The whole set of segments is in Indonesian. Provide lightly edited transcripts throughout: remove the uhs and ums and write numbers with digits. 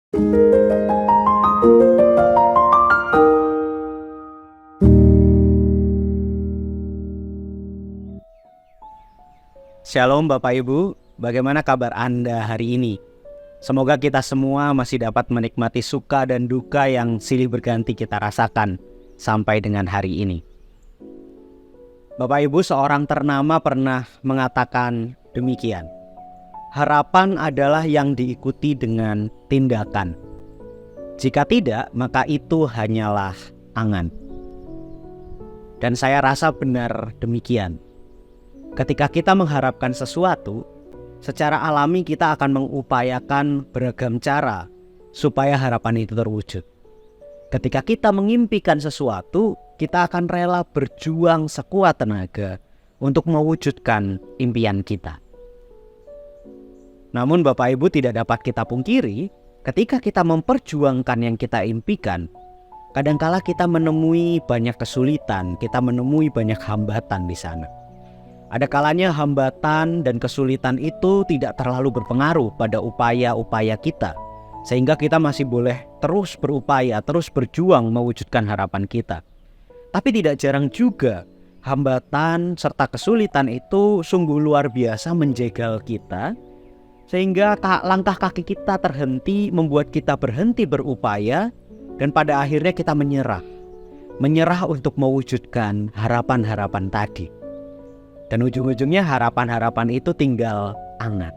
Shalom Bapak Ibu, bagaimana kabar Anda hari ini? Semoga kita semua masih dapat menikmati suka dan duka yang silih berganti kita rasakan sampai dengan hari ini. Bapak Ibu, seorang ternama pernah mengatakan demikian. Harapan adalah yang diikuti dengan tindakan. Jika tidak, maka itu hanyalah angan. Dan saya rasa benar demikian. Ketika kita mengharapkan sesuatu, secara alami kita akan mengupayakan beragam cara supaya harapan itu terwujud. Ketika kita mengimpikan sesuatu, kita akan rela berjuang sekuat tenaga untuk mewujudkan impian kita. Namun Bapak Ibu, tidak dapat kita pungkiri, ketika kita memperjuangkan yang kita impikan, kadangkala kita menemui banyak kesulitan, kita menemui banyak hambatan di sana. Ada kalanya hambatan dan kesulitan itu tidak terlalu berpengaruh pada upaya-upaya kita, sehingga kita masih boleh terus berupaya, terus berjuang mewujudkan harapan kita. Tapi tidak jarang juga hambatan serta kesulitan itu sungguh luar biasa menjegal kita, sehingga langkah kaki kita terhenti, membuat kita berhenti berupaya, dan pada akhirnya kita menyerah untuk mewujudkan harapan-harapan tadi. Dan ujung-ujungnya harapan-harapan itu tinggal angan.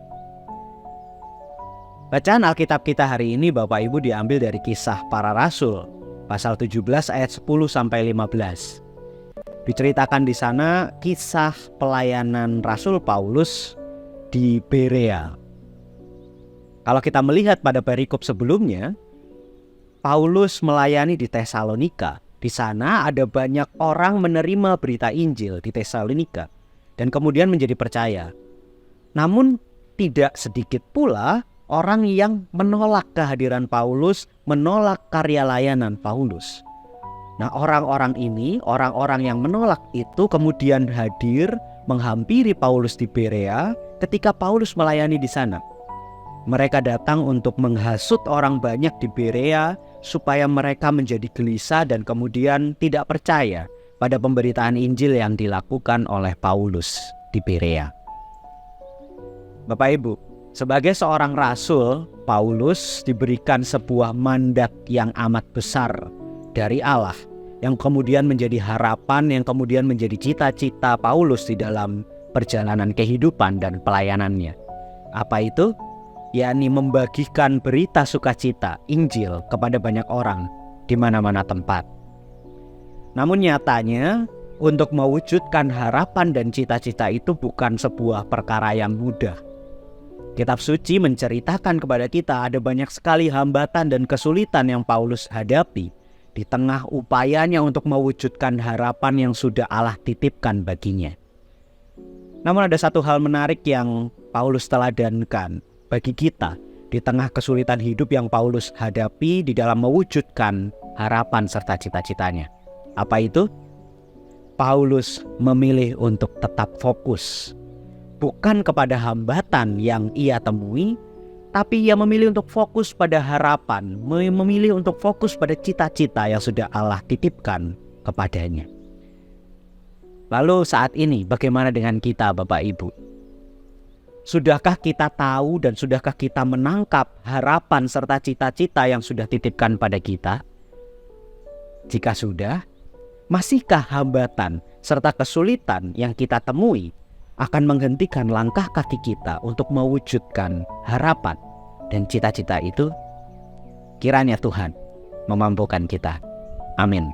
Bacaan Alkitab kita hari ini Bapak Ibu diambil dari Kisah Para Rasul, pasal 17 ayat 10-15. Diceritakan di sana kisah pelayanan Rasul Paulus di Berea. Kalau kita melihat pada perikop sebelumnya, Paulus melayani di Tesalonika. Di sana ada banyak orang menerima berita Injil di Tesalonika dan kemudian menjadi percaya. Namun tidak sedikit pula orang yang menolak kehadiran Paulus, menolak karya layanan Paulus. Nah, orang-orang ini, orang-orang yang menolak itu kemudian hadir menghampiri Paulus di Berea ketika Paulus melayani di sana. Mereka datang untuk menghasut orang banyak di Berea supaya mereka menjadi gelisah dan kemudian tidak percaya pada pemberitaan Injil yang dilakukan oleh Paulus di Berea. Bapak Ibu, sebagai seorang rasul, Paulus diberikan sebuah mandat yang amat besar dari Allah, yang kemudian menjadi harapan, yang kemudian menjadi cita-cita Paulus di dalam perjalanan kehidupan dan pelayanannya. Apa itu? Yakni membagikan berita sukacita Injil kepada banyak orang di mana-mana tempat. Namun nyatanya, untuk mewujudkan harapan dan cita-cita itu bukan sebuah perkara yang mudah. Kitab suci menceritakan kepada kita ada banyak sekali hambatan dan kesulitan yang Paulus hadapi di tengah upayanya untuk mewujudkan harapan yang sudah Allah titipkan baginya. Namun ada satu hal menarik yang Paulus teladankan bagi kita di tengah kesulitan hidup yang Paulus hadapi di dalam mewujudkan harapan serta cita-citanya. Apa itu? Paulus memilih untuk tetap fokus, bukan kepada hambatan yang ia temui, tapi ia memilih untuk fokus pada harapan, memilih untuk fokus pada cita-cita yang sudah Allah titipkan kepadanya. Lalu saat ini bagaimana dengan kita Bapak Ibu? Sudahkah kita tahu dan sudahkah kita menangkap harapan serta cita-cita yang sudah titipkan pada kita? Jika sudah, masihkah hambatan serta kesulitan yang kita temui akan menghentikan langkah kaki kita untuk mewujudkan harapan dan cita-cita itu? Kiranya Tuhan memampukan kita. Amin.